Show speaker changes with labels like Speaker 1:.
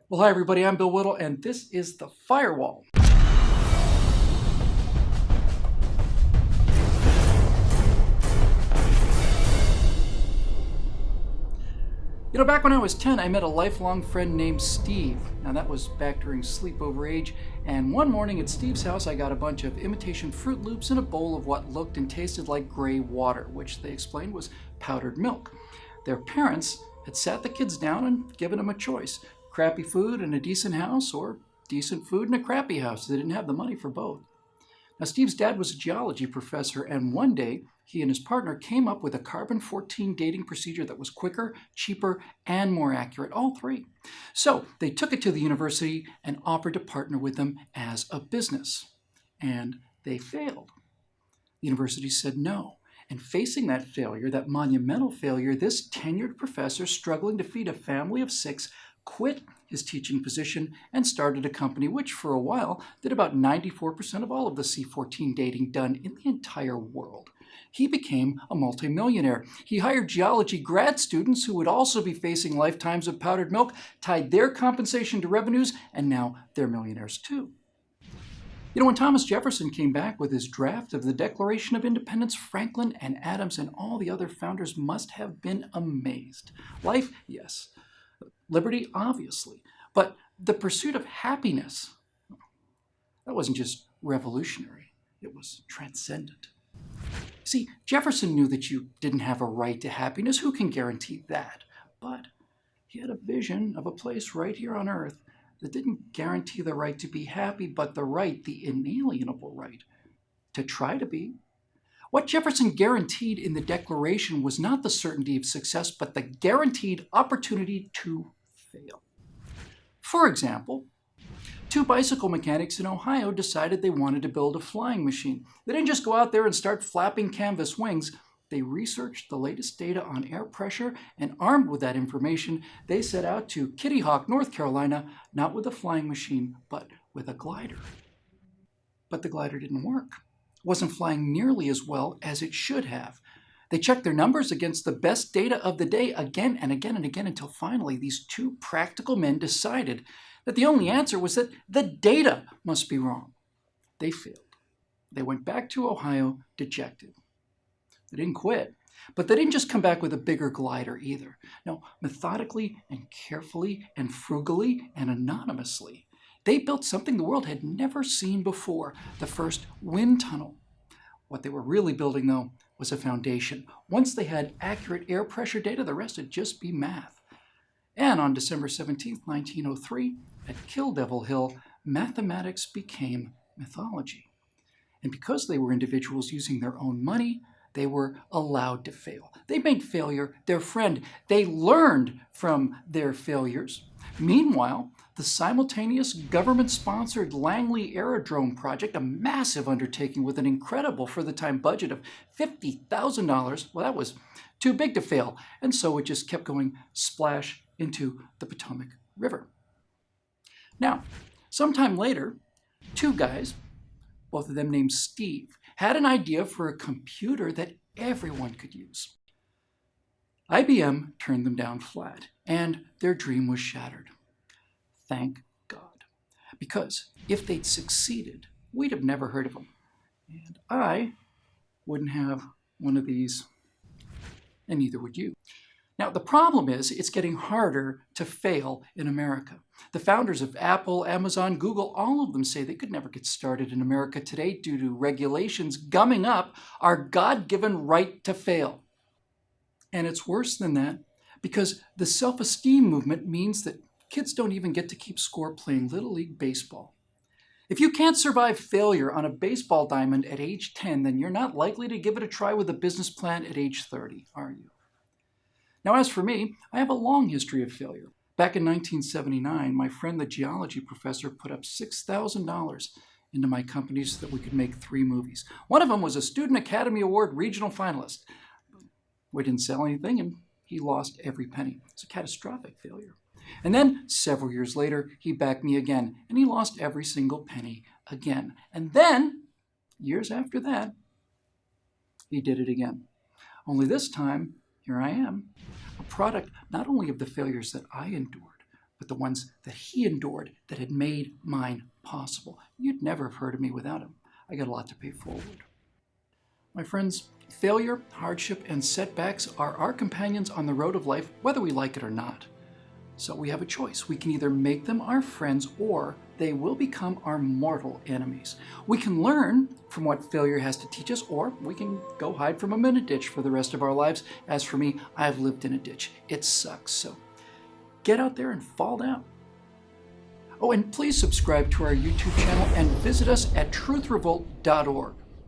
Speaker 1: Well, hi, everybody. I'm Bill Whittle, and this is The Firewall. Back when I was 10, I met a lifelong friend named Steve. Now, that was back during sleepover age, and one morning at Steve's house, I got a bunch of imitation Fruit Loops and a bowl of what looked and tasted like gray water, which they explained was powdered milk. Their parents had sat the kids down and given them a choice: crappy food in a decent house or decent food in a crappy house. They didn't have the money for both. Now, Steve's dad was a geology professor, and one day he and his partner came up with a carbon-14 dating procedure that was quicker, cheaper, and more accurate, all three. So they took it to the university and offered to partner with them as a business. And they failed. The university said no. And facing that failure, that monumental failure, this tenured professor, struggling to feed a family of 6, quit his teaching position and started a company which, for a while, did about 94% of all of the C14 dating done in the entire world. He became a multimillionaire. He hired geology grad students who would also be facing lifetimes of powdered milk, tied their compensation to revenues, and now they're millionaires too. When Thomas Jefferson came back with his draft of the Declaration of Independence, Franklin and Adams and all the other founders must have been amazed. Life, yes. Liberty, obviously. But the pursuit of happiness, that wasn't just revolutionary, it was transcendent. See, Jefferson knew that you didn't have a right to happiness. Who can guarantee that? But he had a vision of a place right here on Earth that didn't guarantee the right to be happy, but the right, the inalienable right, to try to be. What Jefferson guaranteed in the Declaration was not the certainty of success, but the guaranteed opportunity to fail. For example, 2 bicycle mechanics in Ohio decided they wanted to build a flying machine. They didn't just go out there and start flapping canvas wings. They researched the latest data on air pressure, and armed with that information, they set out to Kitty Hawk, North Carolina, not with a flying machine, but with a glider. But the glider didn't work. It wasn't flying nearly as well as it should have. They checked their numbers against the best data of the day again and again and again until finally these 2 practical men decided that the only answer was that the data must be wrong. They failed. They went back to Ohio dejected. They didn't quit, but they didn't just come back with a bigger glider either. No, methodically and carefully and frugally and anonymously, they built something the world had never seen before: the first wind tunnel. What they were really building, though, was a foundation. Once they had accurate air pressure data, the rest would just be math. And on December 17, 1903, at Kill Devil Hill, mathematics became mythology. And because they were individuals using their own money, they were allowed to fail. They made failure their friend. They learned from their failures. Meanwhile, the simultaneous government-sponsored Langley Aerodrome project, a massive undertaking with an incredible for-the-time budget of $50,000, well, that was too big to fail, and so it just kept going splash into the Potomac River. Now, sometime later, 2 guys, both of them named Steve, had an idea for a computer that everyone could use. IBM turned them down flat, and their dream was shattered. Thank God. Because if they'd succeeded, we'd have never heard of them. And I wouldn't have one of these, and neither would you. Now, the problem is it's getting harder to fail in America. The founders of Apple, Amazon, Google, all of them say they could never get started in America today due to regulations gumming up our God-given right to fail. And it's worse than that, because the self-esteem movement means that kids don't even get to keep score playing Little League baseball. If you can't survive failure on a baseball diamond at age 10, then you're not likely to give it a try with a business plan at age 30, are you? Now, as for me, I have a long history of failure. Back in 1979, my friend, the geology professor, put up $6,000 into my company so that we could make 3 movies. One of them was a Student Academy Award regional finalist. We didn't sell anything, and he lost every penny. It's a catastrophic failure. And then, several years later, he backed me again, and he lost every single penny again. And then, years after that, he did it again. Only this time, here I am, a product not only of the failures that I endured, but the ones that he endured that had made mine possible. You'd never have heard of me without him. I got a lot to pay forward. My friends, failure, hardship, and setbacks are our companions on the road of life, whether we like it or not. So we have a choice. We can either make them our friends or they will become our mortal enemies. We can learn from what failure has to teach us, or we can go hide from them in a ditch for the rest of our lives. As for me, I've lived in a ditch. It sucks. So get out there and fall down. Oh, and please subscribe to our YouTube channel and visit us at truthrevolt.org.